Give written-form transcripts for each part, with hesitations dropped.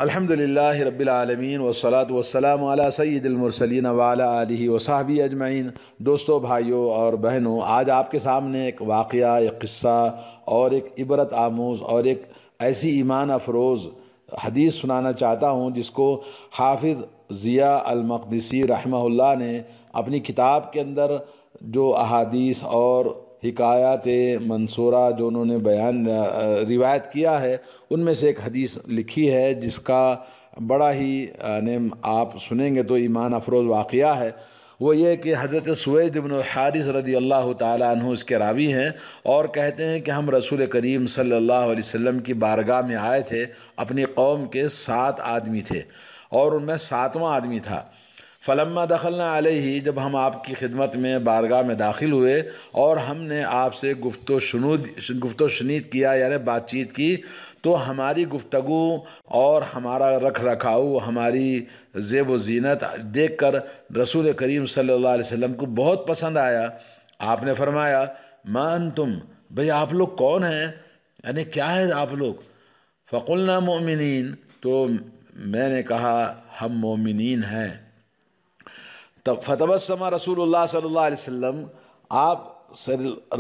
الحمدللہ رب العالمین والصلاة والسلام علی سید المرسلین وعلی آلہ وصحبہ اجمعین۔ دوستو، بھائیوں اور بہنوں، آج آپ کے سامنے ایک واقعہ، ایک قصہ اور ایک عبرت آموز اور ایک ایسی ایمان افروز حدیث سنانا چاہتا ہوں جس کو حافظ ضیاء المقدسی رحمہ اللہ نے اپنی کتاب کے اندر جو احادیث اور حکایات منصورہ جو انہوں نے روایت کیا ہے، ان میں سے ایک حدیث لکھی ہے جس کا بڑا ہی آپ سنیں گے تو ایمان افروز واقعہ ہے۔ وہ یہ کہ حضرت سوید بن الحارث رضی اللہ تعالیٰ عنہ اس کے راوی ہیں اور کہتے ہیں کہ ہم رسول کریم صلی اللہ علیہ وسلم کی بارگاہ میں آئے تھے۔ اپنی قوم کے 7 آدمی تھے اور ان میں 7واں آدمی تھا۔ فلما دخلنا علیہ، جب ہم آپ کی خدمت میں بارگاہ میں داخل ہوئے اور ہم نے آپ سے گفت و شنید کیا، یعنی بات چیت کی، تو ہماری گفتگو اور ہمارا رکھ رکھاؤ، ہماری زیب و زینت دیکھ کر رسول کریم صلی اللہ علیہ وسلم کو بہت پسند آیا۔ آپ نے فرمایا، ما انتم، بھئی آپ لوگ کون ہیں، یعنی کیا ہے آپ لوگ؟ فقلنا مؤمنین، تو میں نے کہا ہم مومنین ہیں۔ فتبسم رسول اللہ صلی اللہ علیہ وسلم،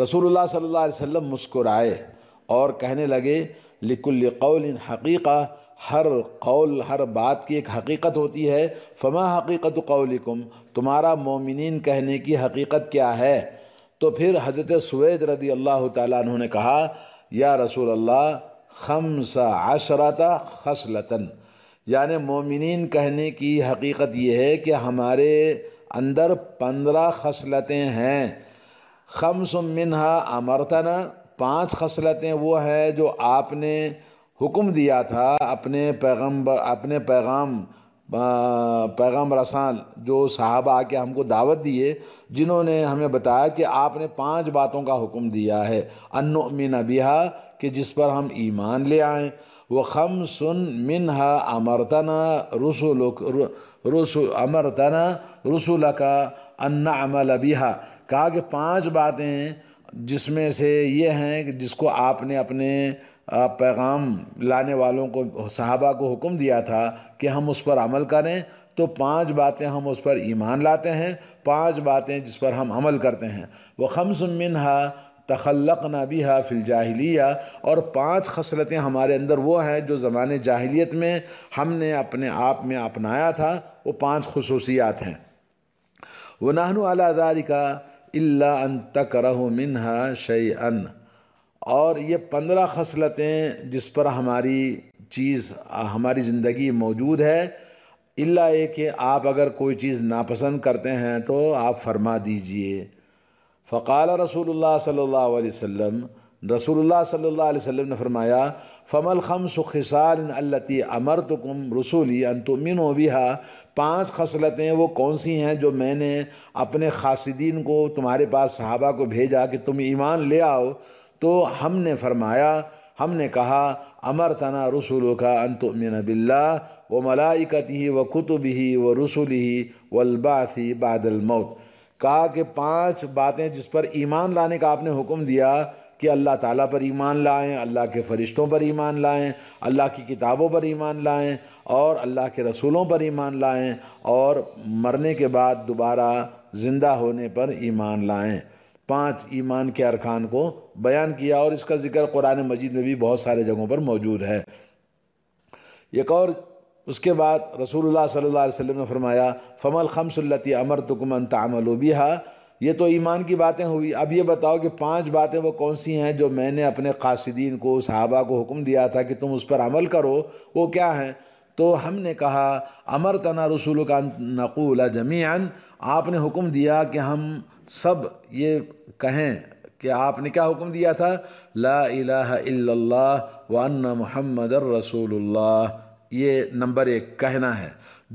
رسول اللہ صلی اللہ علیہ وسلم مسکرائے اور کہنے لگے، لکل قول حقیقہ، ہر قول، ہر بات کی ایک حقیقت ہوتی ہے۔ فما حقیقت قولکم، تمہارا مومنین کہنے کی حقیقت کیا ہے؟ تو پھر حضرت سوید رضی اللہ تعالیٰ عنہ نے کہا، یا رسول اللہ، 15 خصلۃ، یعنی مومنین کہنے کی حقیقت یہ ہے کہ ہمارے اندر 15 خصلتیں ہیں۔ 5 منہا امرتنا، 5 خصلتیں وہ ہیں جو آپ نے حکم دیا تھا اپنے پیغام رسان جو صحابہ آ کے ہم کو دعوت دیے، جنہوں نے ہمیں بتایا کہ آپ نے 5 باتوں کا حکم دیا ہے، ان نؤمن بہا، کہ جس پر ہم ایمان لے آئیں، وخمس منہا امرتنا رسولک ان نعمل بہا، کہا کہ 5 باتیں جس میں سے یہ ہیں کہ جس کو آپ نے اپنے پیغام لانے والوں کو، صحابہ کو حکم دیا تھا کہ ہم اس پر عمل کریں، تو 5 باتیں ہم اس پر ایمان لاتے ہیں، 5 باتیں جس پر ہم عمل کرتے ہیں۔ وخمس منہا تخلقنا بہا فی الجاہلیہ، اور 5 خصلتیں ہمارے اندر وہ ہیں جو زمانے جاہلیت میں ہم نے اپنے آپ میں اپنایا تھا، وہ 5 خصوصیات ہیں۔ وَنَحْنُ عَلَى ذَلِكَ إِلَّا أَن تَكْرَهُ مِنْهَا شَيْئًا، اور یہ 15 خصلتیں جس پر ہماری زندگی موجود ہے، اللہ یہ کہ آپ اگر کوئی چیز ناپسند کرتے ہیں تو آپ فرما دیجئے۔ فقال رسول اللہ صلی اللہ علیہ وسلم، رسول اللہ صلی اللہ علیہ وسلم نے فرمایا، فَمَا الْخَمْسُ خِصَالٍ الَّتِي أَمَرْتُكُمْ رُسُولِي أَن تُؤْمِنُوا بِهَا، 5 خصلتیں وہ کون سی ہیں جو میں نے اپنے خاصدین کو، تمہارے پاس صحابہ کو بھیجا کہ تم ایمان لے آؤ، تو ہم نے فرمایا، ہم نے کہا، امرتنا رسولک ان تؤمن باللہ وملائکتہ وکتبہ ورسلہ والبعث بعد الموت، کہا کہ 5 باتیں جس پر ایمان لانے کا آپ نے حکم دیا کہ اللہ تعالیٰ پر ایمان لائیں، اللہ کے فرشتوں پر ایمان لائیں، اللہ کی کتابوں پر ایمان لائیں، اور اللہ کے رسولوں پر ایمان لائیں، اور مرنے کے بعد دوبارہ زندہ ہونے پر ایمان لائیں۔ 5 ایمان کے ارکان کو بیان کیا، اور اس کا ذکر قرآن مجید میں بھی بہت سارے جگہوں پر موجود ہے۔ ایک اور اس کے بعد رسول اللہ صلی اللہ علیہ وسلم نے فرمایا، فَمَا الْخَمْسُ الَّتِي أَمَرْتُكُمْ أَن تَعْمَلُوا بِهَا، یہ تو ایمان کی باتیں ہوئی، اب یہ بتاؤ کہ 5 باتیں وہ کون سی ہیں جو میں نے اپنے قاصدین کو، صحابہ کو حکم دیا تھا کہ تم اس پر عمل کرو، وہ کیا ہیں؟ تو ہم نے کہا، امرتنا رسولک ان نقول جمیعاً، آپ نے حکم دیا کہ ہم سب یہ کہیں کہ آپ نے کیا حکم دیا تھا؟ لا الہ الا اللہ وان محمد الرسول اللہ، یہ نمبر 1 کہنا ہے۔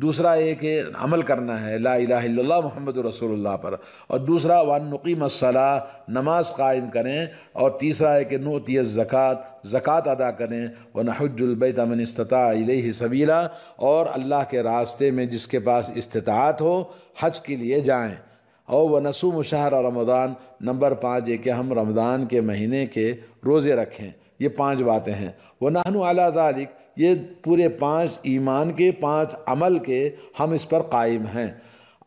دوسرا یہ کہ عمل کرنا ہے لا الہ الا اللہ محمد رسول اللہ پر، اور دوسرا وان نقیم الصلاۃ، نماز قائم کریں، اور تیسرا ہے کہ نؤتی الزکوٰۃ، زکوٰۃ ادا کریں، ونحج البیت من استطاع الیہ سبیلا، اور اللہ کے راستے میں جس کے پاس استطاعت ہو حج کے لیے جائیں، اور ونصوم شہر رمضان، نمبر 5 یہ کہ ہم رمضان کے مہینے کے روزے رکھیں۔ یہ 5 باتیں ہیں۔ وَنَحْنُ عَلَى ذَلِكَ، یہ پورے 5 ایمان کے 5 عمل کے ہم اس پر قائم ہیں۔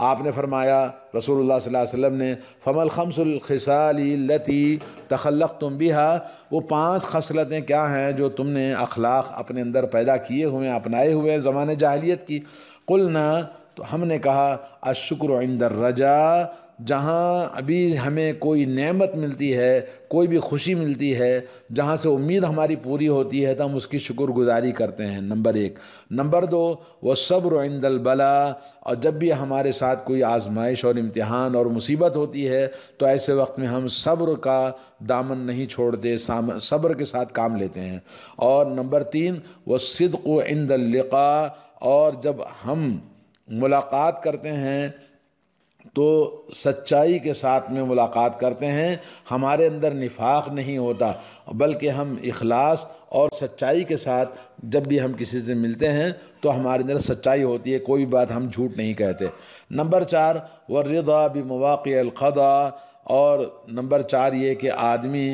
آپ نے فرمایا رسول اللہ صلی اللہ علیہ وسلم نے فَمَا الْخَمْسُ الْخِصَالِ الَّتِي تَخَلَّقْتُمْ بِهَا، وہ 5 خصلتیں کیا ہیں جو تم نے اخلاق اپنے اندر پیدا کیے ہوئے ہیں، اپنائے ہوئے ہیں زمانے جاہلیت کی۔ قلنا، تو ہم نے کہا الشکر عند الرجاء، جہاں ابھی ہمیں کوئی نعمت ملتی ہے، کوئی بھی خوشی ملتی ہے، جہاں سے امید ہماری پوری ہوتی ہے تو ہم اس کی شکر گزاری کرتے ہیں، نمبر 1۔ نمبر 2، والصبر عند البلاء، اور جب بھی ہمارے ساتھ کوئی آزمائش اور امتحان اور مصیبت ہوتی ہے تو ایسے وقت میں ہم صبر کا دامن نہیں چھوڑتے، صبر کے ساتھ کام لیتے ہیں۔ اور نمبر 3، والصدق عند اللقاء، اور جب ہم ملاقات کرتے ہیں تو سچائی کے ساتھ میں ملاقات کرتے ہیں، ہمارے اندر نفاق نہیں ہوتا، بلکہ ہم اخلاص اور سچائی کے ساتھ جب بھی ہم کسی سے ملتے ہیں تو ہمارے اندر سچائی ہوتی ہے، کوئی بات ہم جھوٹ نہیں کہتے۔ نمبر 4، والرضا بمواقع القضاء، اور نمبر 4 یہ کہ آدمی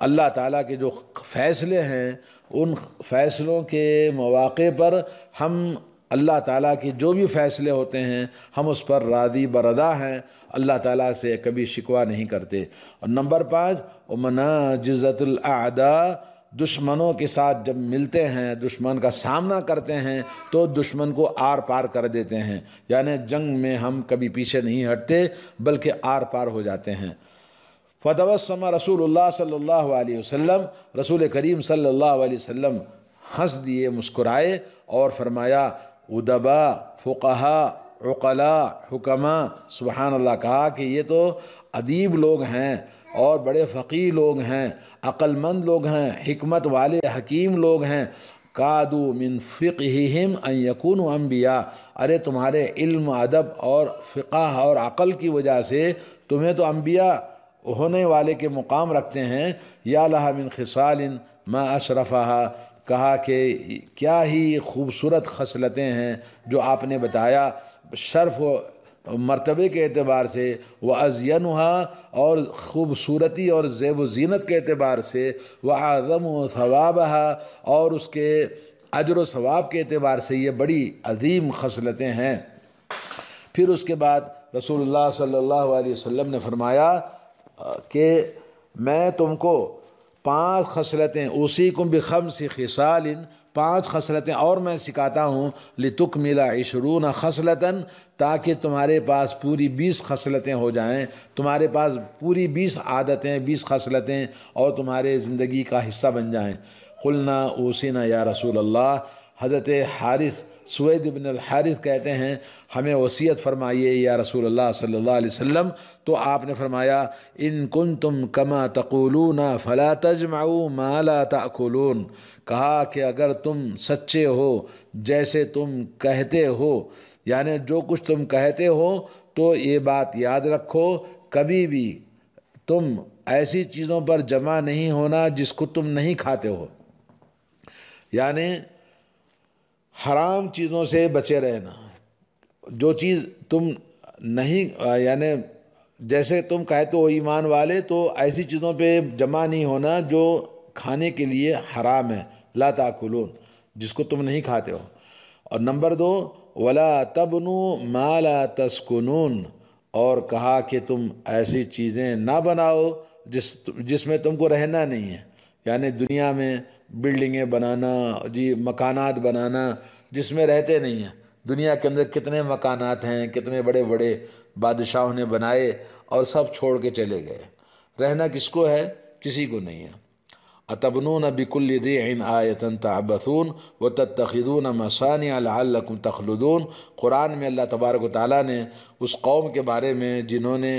اللہ تعالیٰ کے جو فیصلے ہیں ان فیصلوں کے مواقع پر ہم اللہ تعالیٰ کے جو بھی فیصلے ہوتے ہیں ہم اس پر راضی برضا ہیں، اللہ تعالیٰ سے کبھی شکوہ نہیں کرتے۔ اور نمبر 5، ومناجزۃ الاعداء، دشمنوں کے ساتھ جب ملتے ہیں، دشمن کا سامنا کرتے ہیں تو دشمن کو آر پار کر دیتے ہیں، یعنی جنگ میں ہم کبھی پیچھے نہیں ہٹتے بلکہ آر پار ہو جاتے ہیں۔ فتبسم رسول اللہ صلی اللہ علیہ وسلم، رسول کریم صلی اللہ علیہ وسلم ہنس دیے، مسکرائے اور فرمایا ادبا، فقہا، عقلاء، حکماء، سبحان اللہ، کہا کہ یہ تو ادیب لوگ ہیں اور بڑے فقیہ لوگ ہیں، عقل مند لوگ ہیں، حکمت والے حکیم لوگ ہیں۔ کادو من فقہہم ان یکونوا انبیاء، ارے تمہارے علم، ادب اور فقہ اور عقل کی وجہ سے تمہیں تو انبیاء ہونے والے کے مقام رکھتے ہیں۔ یا لہا من خصال ما اشرفہا، کہا کہ کیا ہی خوبصورت خصلتیں ہیں جو آپ نے بتایا شرف و مرتبے کے اعتبار سے، وَأَزْيَنُهَا، اور خوبصورتی اور زیب و زینت کے اعتبار سے، وَأَعْظَمُ ثَوَابَهَا، اور اس کے اجر و ثواب کے اعتبار سے یہ بڑی عظیم خصلتیں ہیں۔ پھر اس کے بعد رسول اللہ صلی اللہ علیہ وسلم نے فرمایا کہ میں تم کو 5 خصلتیں، اوصیکم بخمس خصال، 5 خصلتیں اور میں سکھاتا ہوں، لتکمل 20 خصلتاً، تاکہ تمہارے پاس پوری 20 خصلتیں ہو جائیں، تمہارے پاس پوری 20 عادتیں، 20 خصلتیں اور تمہارے زندگی کا حصہ بن جائیں۔ قلنا اوصینا یا رسول اللہ، حضرت حارث سوید بن الحارث کہتے ہیں ہمیں وصیت فرمائیے یا رسول اللہ صلی اللہ علیہ وسلم، تو آپ نے فرمایا ان کنتم کما تقولون فلا تجمعوا ما لا تأکلون، کہا کہ اگر تم سچے ہو جیسے تم کہتے ہو، یعنی جو کچھ تم کہتے ہو تو یہ بات یاد رکھو، کبھی بھی تم ایسی چیزوں پر جمع نہیں ہونا جس کو تم نہیں کھاتے ہو، یعنی حرام چیزوں سے بچے رہنا، جو چیز تم نہیں، یعنی جیسے تم کہتے ہو ایمان والے، تو ایسی چیزوں پہ جمع نہیں ہونا جو کھانے کے لیے حرام ہے، لا تاکلون، جس کو تم نہیں کھاتے ہو۔ اور نمبر 2، ولا تبنوا ما لا تسکنون، اور کہا کہ تم ایسی چیزیں نہ بناؤ جس میں تم کو رہنا نہیں ہے، یعنی دنیا میں بلڈنگیں بنانا، مکانات بنانا جس میں رہتے نہیں ہیں۔ دنیا کے اندر کتنے مکانات ہیں، کتنے بڑے بڑے بادشاہوں نے بنائے اور سب چھوڑ کے چلے گئے، رہنا کس کو ہے؟ کسی کو نہیں ہے۔ اتبنون بکل ریع آیۃ تعبثون وتتخذون مصانع لعلکم تخلدون، قرآن میں اللہ تبارک و تعالیٰ نے اس قوم کے بارے میں جنہوں نے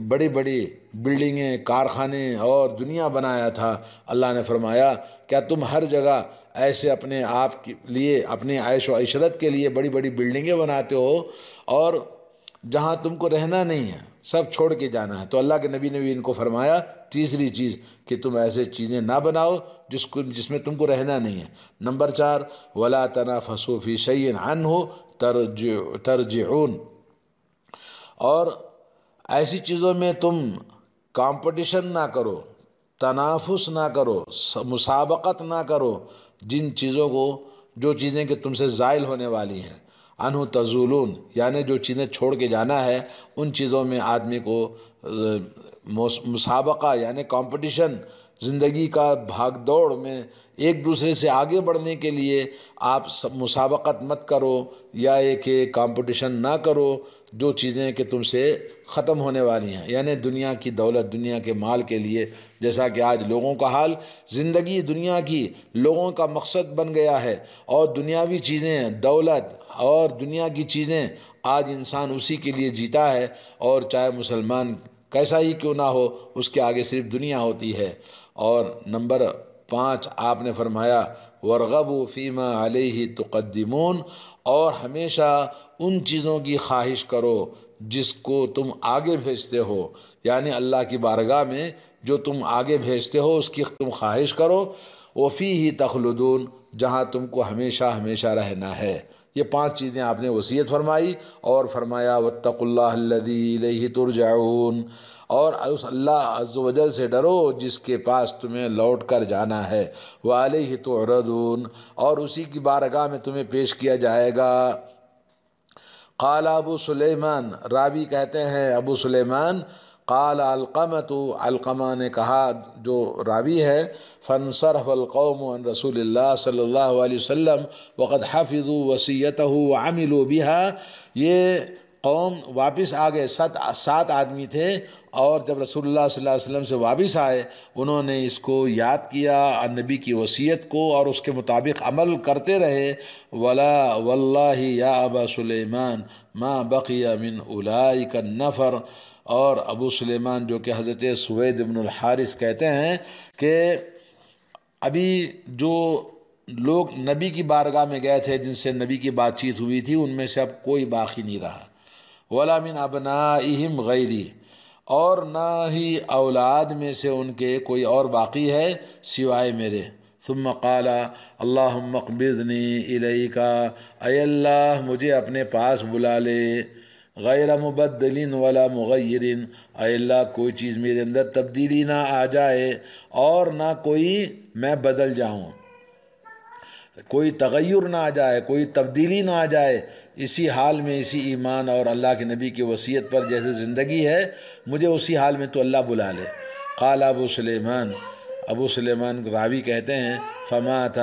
بڑی بڑی بلڈنگیں، کارخانے اور دنیا بنایا تھا، اللہ نے فرمایا کیا تم ہر جگہ ایسے اپنے آپ کے لیے، اپنے عیش و عشرت کے لیے بڑی بڑی بلڈنگیں بناتے ہو اور جہاں تم کو رہنا نہیں ہے، سب چھوڑ کے جانا ہے؟ تو اللہ کے نبی نے بھی ان کو فرمایا تیسری چیز کہ تم ایسے چیزیں نہ بناؤ جس میں تم کو رہنا نہیں ہے۔ نمبر 4، ولا تنافسوا فی شیء عنہ ترجعون، اور ایسی چیزوں میں تم کمپٹیشن نہ کرو، تنافس نہ کرو، مسابقت نہ کرو جن چیزوں کو جو چیزیں کہ تم سے زائل ہونے والی ہیں، عنہ تزولون یعنی جو چیزیں چھوڑ کے جانا ہے ان چیزوں میں آدمی کو مسابقہ یعنی کمپٹیشن، زندگی کا بھاگ دوڑ میں ایک دوسرے سے آگے بڑھنے کے لیے آپ مسابقت مت کرو یا ایک کمپٹیشن نہ کرو جو چیزیں کہ تم سے ختم ہونے والی ہیں، یعنی دنیا کی دولت، دنیا کے مال کے لیے، جیسا کہ آج لوگوں کا حال، زندگی دنیا کی لوگوں کا مقصد بن گیا ہے، اور دنیاوی چیزیں، دولت اور دنیا کی چیزیں آج انسان اسی کے لیے جیتا ہے، اور چاہے مسلمان کیسا ہی کیوں نہ ہو اس کے آگے صرف دنیا ہوتی ہے۔ اور نمبر 5 آپ نے فرمایا وَارْغَبُوا فِي مَا عَلَيْهِ تُقَدِّمُونَ، اور ہمیشہ ان چیزوں کی خواہش کرو جس کو تم آگے بھیجتے ہو، یعنی اللہ کی بارگاہ میں جو تم آگے بھیجتے ہو اس کی تم خواہش کرو، وَفِيهِ تَخْلُدُونَ جہاں تم کو ہمیشہ ہمیشہ رہنا ہے۔ یہ 5 چیزیں آپ نے وصیت فرمائی، اور فرمایا وَاتَّقُوا اللَّهَ الَّذِي إِلَيْهِ تُرْجَعُونَ، اور اس اللہ عز و جل سے ڈرو جس کے پاس تمہیں لوٹ کر جانا ہے، وَعَلَيْهِ تُعْرَضُونَ اور اسی کی بارگاہ میں تمہیں پیش کیا جائے گا۔ قال ابو سلیمان، راوی کہتے ہیں ابو سلیمان، قال علقمۃ، علقمہ نے کہا جو راوی ہے، فانصرف القوم عن رسول اللہ صلی اللہ علیہ وسلم وقد حفظوا وصیتہ وعملوا بها، یہ قوم واپس آ گئے، 7 آدمی تھے، اور جب رسول اللہ صلی اللہ علیہ وسلم سے واپس آئے انہوں نے اس کو یاد کیا، نبی کی وصیت کو، اور اس کے مطابق عمل کرتے رہے۔ ولا واللہ یا ابا سلیمان ما بقی من اولئک النفر، اور ابو سلیمان جو کہ حضرت سوید بن الحارث کہتے ہیں کہ ابھی جو لوگ نبی کی بارگاہ میں گئے تھے جن سے نبی کی بات چیت ہوئی تھی ان میں سے اب کوئی باقی نہیں رہا، ولا من ابنائہم غیری، اور نہ ہی اولاد میں سے ان کے کوئی اور باقی ہے سوائے میرے۔ ثم قال اللہم اقبضنی الیک، اے اللہ مجھے اپنے پاس بلا لے، غیر مبدل ولا مغیر، اے اللہ کوئی چیز میرے اندر تبدیلی نہ آ جائے اور نہ کوئی میں بدل جاؤں، کوئی تغیر نہ آ جائے، کوئی تبدیلی نہ آ جائے، اسی حال میں، اسی ایمان اور اللہ کے نبی کی وصیت پر جیسے زندگی ہے مجھے اسی حال میں تو اللہ بلا لے۔ قال ابو سلیمان، ابو سلیمان راوی کہتے ہیں فمات،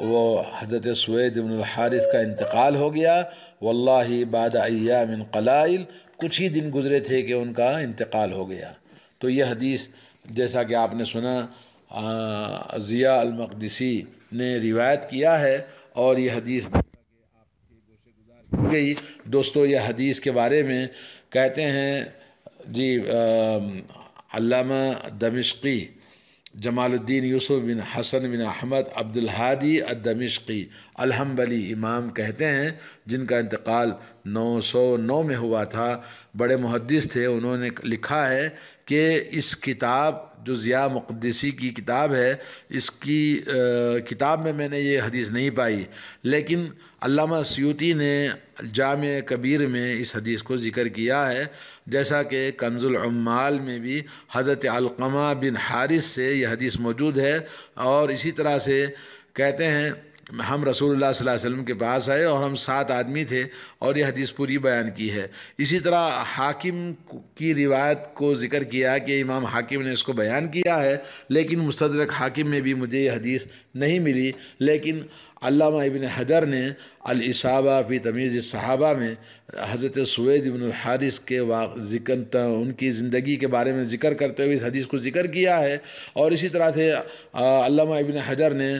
وہ حضرت سوید بن الحارث کا انتقال ہو گیا، واللہ بعد ایام قلائل، کچھ ہی دن گزرے تھے کہ ان کا انتقال ہو گیا۔ تو یہ حدیث جیسا کہ آپ نے سنا ضیاء المقدسی نے روایت کیا ہے، اور یہ حدیث گئی۔ دوستو یہ حدیث کے بارے میں کہتے ہیں جی علامہ دمشقی جمال الدین یوسف بن حسن بن احمد عبد الہادی الدمشقی الحنبلی امام کہتے ہیں، جن کا انتقال 909 میں ہوا تھا، بڑے محدث تھے، انہوں نے لکھا ہے کہ اس کتاب جو ضیاء مقدسی کی کتاب ہے، اس کی کتاب میں نے یہ حدیث نہیں پائی، لیکن علامہ سیوطی نے جامع کبیر میں اس حدیث کو ذکر کیا ہے، جیسا کہ کنز العمال میں بھی حضرت علقمہ بن حارث سے یہ حدیث موجود ہے، اور اسی طرح سے کہتے ہیں ہم رسول اللہ صلی اللہ علیہ وسلم کے پاس آئے اور ہم 7 آدمی تھے، اور یہ حدیث پوری بیان کی ہے۔ اسی طرح حاکم کی روایت کو ذکر کیا کہ امام حاکم نے اس کو بیان کیا ہے، لیکن مستدرک حاکم میں بھی مجھے یہ حدیث نہیں ملی، لیکن علامہ ابن حجر نے الاصابہ فی تمیز الصحابہ میں حضرت سوید بن الحارث کے ذکر، ان کی زندگی کے بارے میں ذکر کرتے ہوئے اس حدیث کو ذکر کیا ہے، اور اسی طرح سے علامہ ابن حجر نے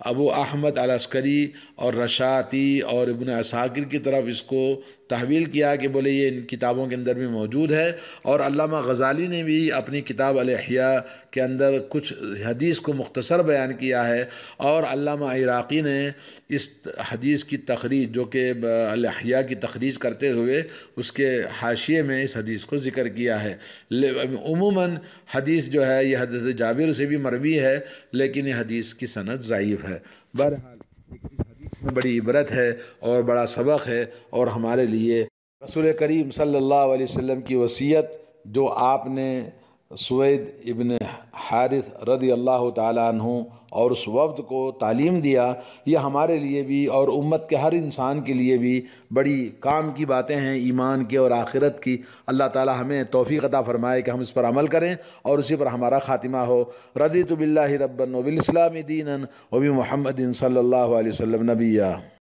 ابو احمد العسکری اور رشاتی اور ابن عساکر کی طرف اس کو تحویل کیا کہ بولے یہ ان کتابوں کے اندر بھی موجود ہے، اور علامہ غزالی نے بھی اپنی کتاب الاحیاء کے اندر کچھ حدیث کو مختصر بیان کیا ہے، اور علامہ عراقی نے اس حدیث کی تخریج جو کہ الاحیاء کی تخریج کرتے ہوئے اس کے حاشیے میں اس حدیث کو ذکر کیا ہے۔ عموماً حدیث جو ہے یہ حضرت جابر سے بھی مروی ہے، لیکن یہ حدیث کی سند ضعیف ہے۔ بہرحال اس حدیث میں بڑی عبرت ہے اور بڑا سبق ہے، اور ہمارے لیے رسول کریم صلی اللہ علیہ وسلم کی وصیت جو آپ نے سوید ابن حارث رضی اللہ تعالیٰ عنہ اور اس وفد کو تعلیم دیا، یہ ہمارے لیے بھی اور امت کے ہر انسان کے لیے بھی بڑی کام کی باتیں ہیں، ایمان کی اور آخرت کی۔ اللہ تعالیٰ ہمیں توفیق عطا فرمائے کہ ہم اس پر عمل کریں اور اسی پر ہمارا خاتمہ ہو۔ رضیت باللہ ربا وبالاسلام دینا وبمحمد صلی اللہ علیہ وسلم نبیّا۔